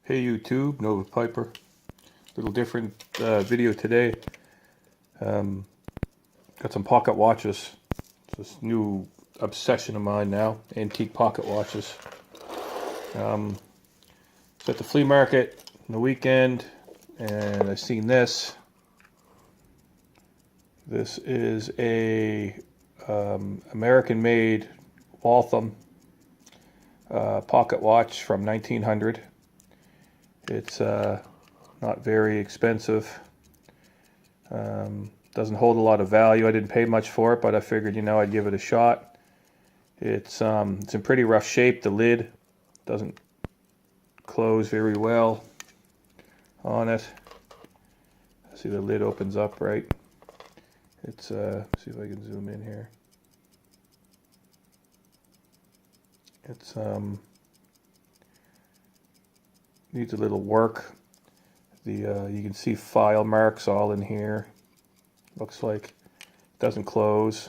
Hey YouTube, Nova Piper. Little different video today. Got some pocket watches. It's this new obsession of mine now, antique pocket watches. It's at the flea market on the weekend, and I seen this. This is a American-made Waltham pocket watch from 1900. It's not very expensive. Doesn't hold a lot of value. I didn't pay much for it, but I figured, I'd give it a shot. It's in pretty rough shape. The lid doesn't close very well on it. See, the lid opens up right. It's see if I can zoom in here. It's needs a little work. You can see file marks all in here. Looks like it doesn't close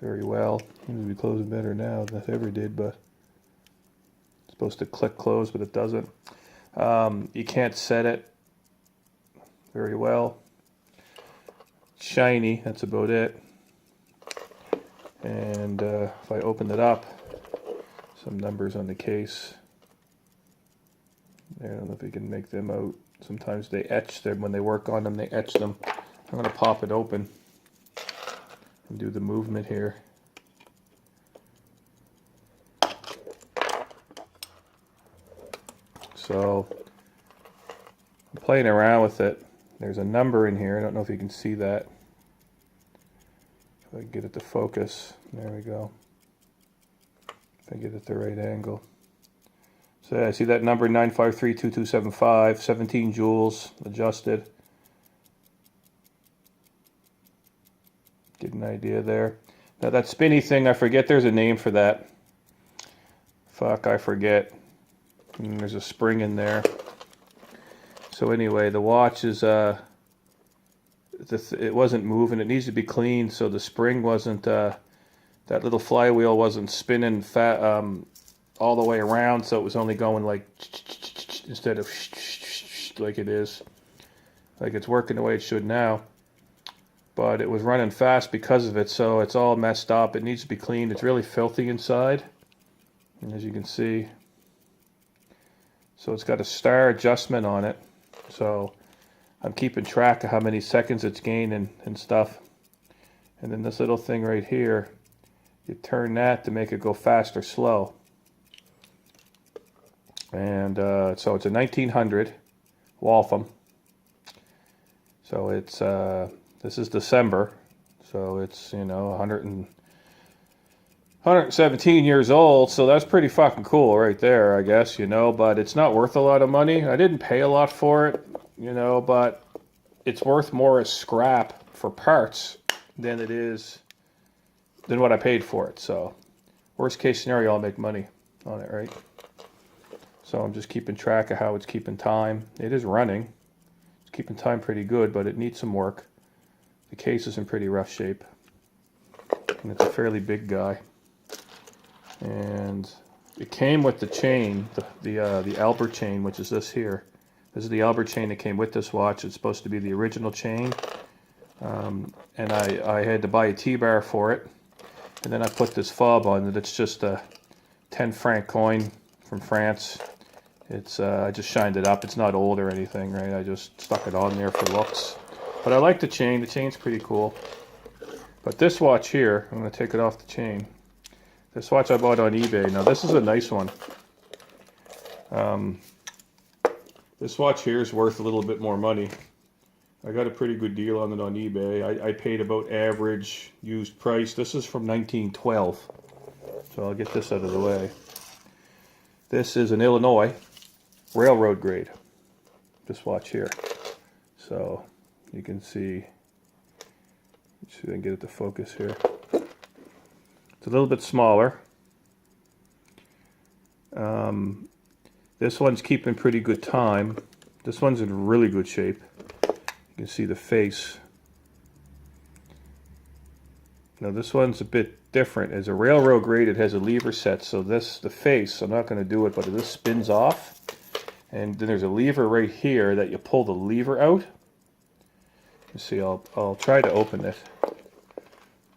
very well. Seems to be closing better now than it ever did, but it's supposed to click close, but it doesn't. You can't set it very well. Shiny, that's about it. And if I open it up, some numbers on the case. I don't know if you can make them out. Sometimes they etch them when they work on them. They etch them. I'm going to pop it open and do the movement here. So I'm playing around with it. There's a number in here. I don't know if you can see that. If I can get it to focus. There we go. If I get it the right angle. So yeah, I see that number 9532275, 17 joules, adjusted. Get an idea there. Now that spinny thing, I forget there's a name for that. Fuck, I forget. And there's a spring in there. So anyway, the watch is, it wasn't moving. It needs to be cleaned, so the spring wasn't, that little flywheel wasn't spinning all the way around, so it was only going like instead of like it is. Like it's working the way it should now. But it was running fast because of it, so it's all messed up. It needs to be cleaned. It's really filthy inside, and as you can see. So it's got a star adjustment on it. So I'm keeping track of how many seconds it's gaining and stuff. And then this little thing right here, you turn that to make it go fast or slow. And so it's a 1900 Waltham. So it's this is December, so it's 117 years old. So that's pretty fucking cool right there, I guess. But it's not worth a lot of money. I didn't pay a lot for it, but it's worth more as scrap for parts than it is than what I paid for it. So worst case scenario, I'll make money on it, right? So I'm just keeping track of how it's keeping time. It is running. It's keeping time pretty good, but it needs some work. The case is in pretty rough shape. And it's a fairly big guy. And it came with the chain, the Albert chain, which is this here. This is the Albert chain that came with this watch. It's supposed to be the original chain. And I had to buy a T-bar for it. And then I put this fob on it. It's just a 10 franc coin from France. It's I just shined it up. It's not old or anything, right? I just stuck it on there for looks. But I like the chain. The chain's pretty cool. But this watch here, I'm going to take it off the chain. This watch I bought on eBay. Now this is a nice one. This watch here is worth a little bit more money. I got a pretty good deal on it on eBay. I paid about average used price. This is from 1912. So I'll get this out of the way. This is an Illinois railroad grade. This watch here. So you can see, let's see if I can get it to focus here. It's a little bit smaller. This one's keeping pretty good time. This one's in really good shape. You can see the face. Now this one's a bit different. As a railroad grade, it has a lever set. So the face, I'm not going to do it, but this spins off. And then there's a lever right here that you pull the lever out. You see, I'll try to open it.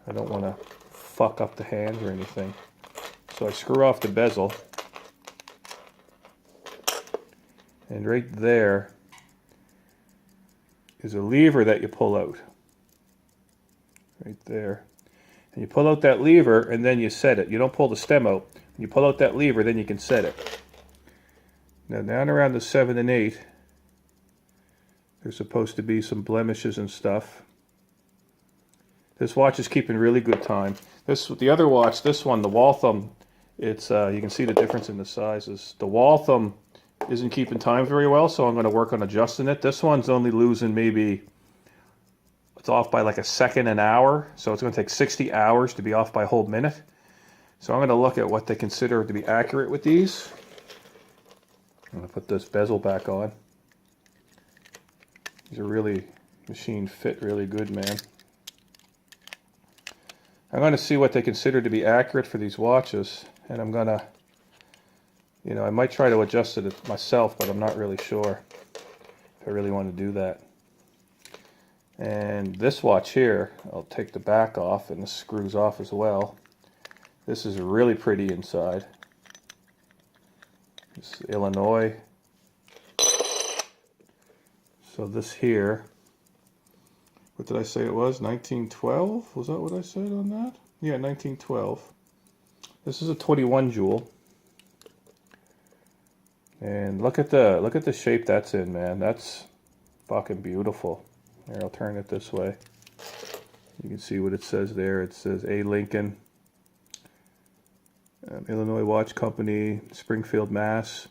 I don't want to fuck up the hands or anything. So I screw off the bezel. And right there is a lever that you pull out. Right there. And you pull out that lever and then you set it. You don't pull the stem out. When you pull out that lever, then you can set it. Now down around the 7 and 8, there's supposed to be some blemishes and stuff. This watch is keeping really good time. The other watch, this one, the Waltham, it's you can see the difference in the sizes. The Waltham isn't keeping time very well, so I'm going to work on adjusting it. This one's only losing maybe, it's off by like a second an hour, so it's going to take 60 hours to be off by a whole minute. So I'm going to look at what they consider to be accurate with these. I'm going to put this bezel back on. These are really, machine fit really good, man. I'm going to see what they consider to be accurate for these watches, and I'm going to, you know, I might try to adjust it myself, but I'm not really sure if I really want to do that. And this watch here, I'll take the back off, and this screws off as well. This is really pretty inside. This is Illinois. So this here, what did I say it was? 1912? Was that what I said on that? Yeah, 1912. This is a 21 jewel. And look at the shape that's in, man. That's fucking beautiful. Here, I'll turn it this way. You can see what it says there. It says A. Lincoln, Illinois Watch Company, Springfield, Mass.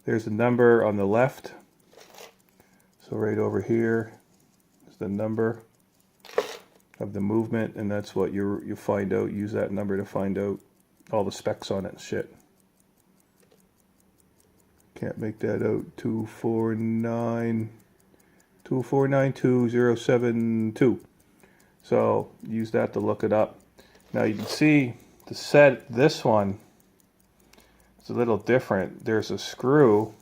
There's the number on the left. So right over here is the number of the movement, and that's what you find out. Use that number to find out all the specs on it and shit. Can't make that out. 2492072. So use that to look it up. Now you can see the set, this one, it's a little different. There's a screw.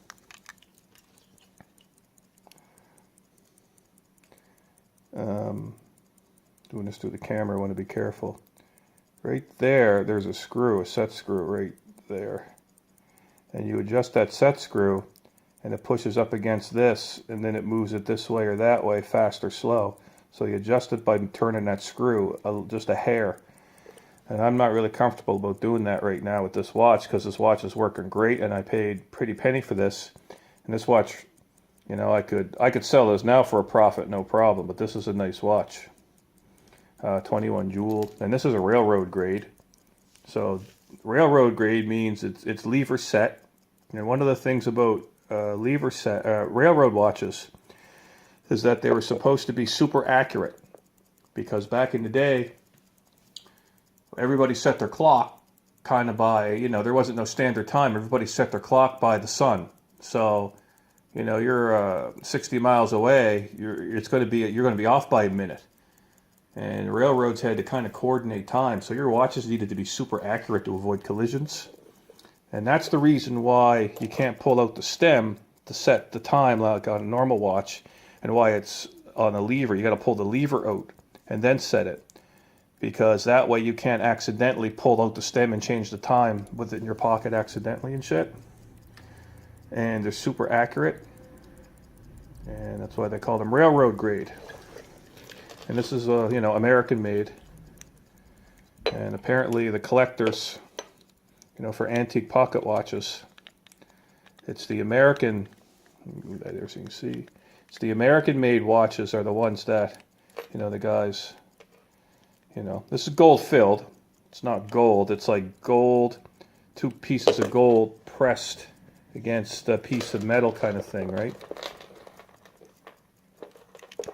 Doing this through the camera, I want to be careful. Right there, there's a screw, a set screw right there. And you adjust that set screw, and it pushes up against this, and then it moves it this way or that way, fast or slow. So you adjust it by turning that screw just a hair. And I'm not really comfortable about doing that right now with this watch, because this watch is working great, and I paid pretty penny for this. And this watch, you know, I could sell this now for a profit, no problem. But this is a nice watch, 21 jewel, and this is a railroad grade. So railroad grade means it's lever set. And one of the things about lever set railroad watches is that they were supposed to be super accurate, because back in the day, everybody set their clock kind of by, you know, there wasn't no standard time. Everybody set their clock by the sun. So, you know, you're 60 miles away, you're going to be off by a minute. And railroads had to kind of coordinate time, so your watches needed to be super accurate to avoid collisions. And that's the reason why you can't pull out the stem to set the time like on a normal watch, and why it's on a lever. You got to pull the lever out and then set it, because that way you can't accidentally pull out the stem and change the time with it in your pocket accidentally and shit. And they're super accurate, and that's why they call them railroad grade. And this is you know, American made. And apparently the collectors, you know, for antique pocket watches, it's the American, there so you can see, it's the American made watches are the ones that, you know, the guys, you know, this is gold filled. It's not gold, it's like gold, 2 pieces of gold pressed against a piece of metal kind of thing, right?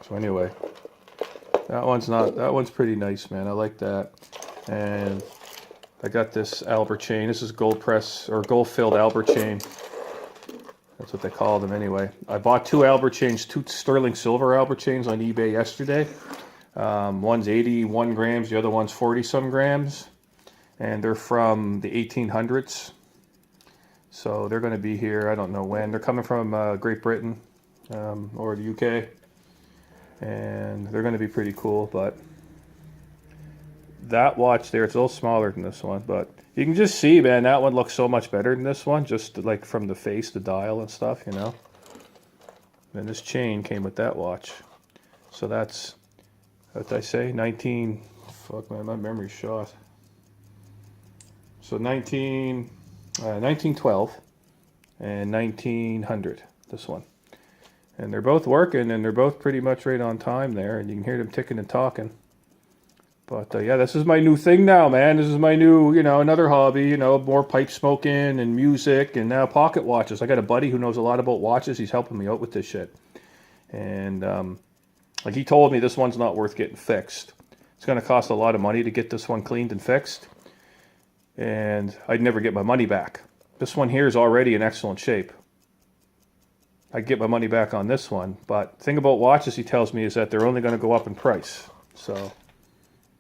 So anyway, that one's pretty nice, man. I like that. And I got this Albert chain. This is gold press or gold filled Albert chain. That's what they call them anyway. I bought 2 Albert chains, 2 sterling silver Albert chains on eBay yesterday One's 81 grams, the other one's 40 some grams, and they're from the 1800s. So they're going to be here, I don't know when. They're coming from Great Britain or the UK, and they're going to be pretty cool. But that watch there, it's a little smaller than this one, but you can just see, man, that one looks so much better than this one, just like from the face, the dial and stuff, you know. And this chain came with that watch. So that's, what did I say, 19, fuck man, my memory's shot. So 1912 and 1900, this one. And they're both working, and they're both pretty much right on time there, and you can hear them ticking and talking. But yeah, this is my new thing now, man. This is my new, you know, another hobby, you know, more pipe smoking and music, and now pocket watches. I got a buddy who knows a lot about watches. He's helping me out with this shit. And like he told me, this one's not worth getting fixed. It's going to cost a lot of money to get this one cleaned and fixed. And I'd never get my money back. This one here is already in excellent shape. I'd get my money back on this one. But the thing about watches, he tells me, is that they're only going to go up in price. So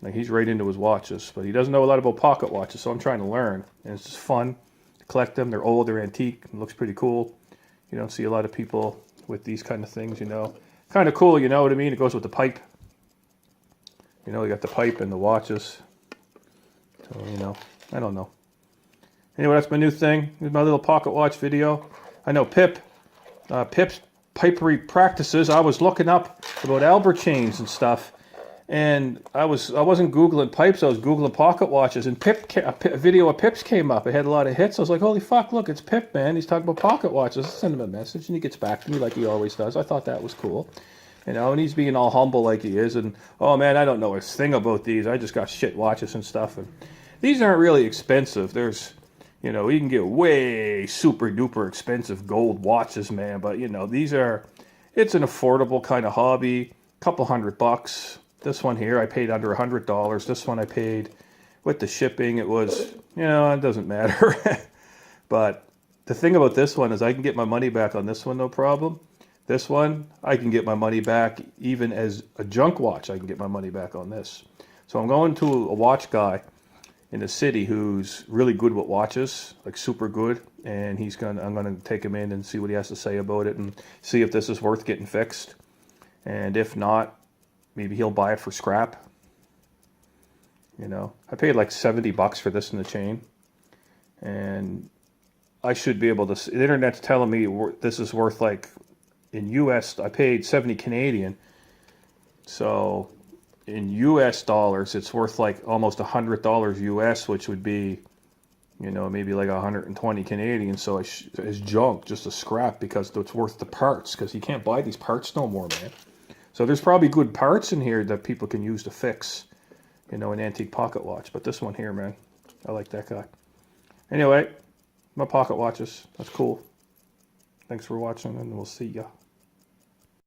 like he's right into his watches, but he doesn't know a lot about pocket watches, so I'm trying to learn. And it's just fun to collect them. They're old, they're antique, it looks pretty cool. You don't see a lot of people with these kind of things, you know. Kind of cool, you know what I mean? It goes with the pipe. You know, you got the pipe and the watches. So, you know, I don't know. Anyway, that's my new thing. Here's my little pocket watch video. I know Pip's pipery practices. I was looking up about Albert chains and stuff. And I wasn't Googling pipes, I was Googling pocket watches, and a video of Pip's came up. It had a lot of hits. I was like, holy fuck, look, it's Pip, man. He's talking about pocket watches. I send him a message, and he gets back to me like he always does. I thought that was cool. You know, and he's being all humble like he is. And, oh, man, I don't know a thing about these. I just got shit watches and stuff. And these aren't really expensive. There's, you know, you can get way super-duper expensive gold watches, man. But, you know, these are, it's an affordable kind of hobby. Couple $100. This one here, I paid under $100. This one I paid with the shipping. It was, you know, it doesn't matter. But the thing about this one is I can get my money back on this one, no problem. This one, I can get my money back even as a junk watch. I can get my money back on this. So I'm going to a watch guy in the city who's really good with watches, like super good. And I'm going to take him in and see what he has to say about it and see if this is worth getting fixed. And if not, maybe he'll buy it for scrap. You know, I paid like $70 for this in the chain. And I should be able to, the internet's telling me this is worth like, in US, I paid 70 Canadian. So in US dollars, it's worth like almost $100 US, which would be, you know, maybe like 120 Canadian. So it's junk, just a scrap, because it's worth the parts, because you can't buy these parts no more, man. So there's probably good parts in here that people can use to fix, you know, an antique pocket watch. But this one here, man, I like that guy. Anyway, my pocket watches, that's cool. Thanks for watching, and we'll see ya.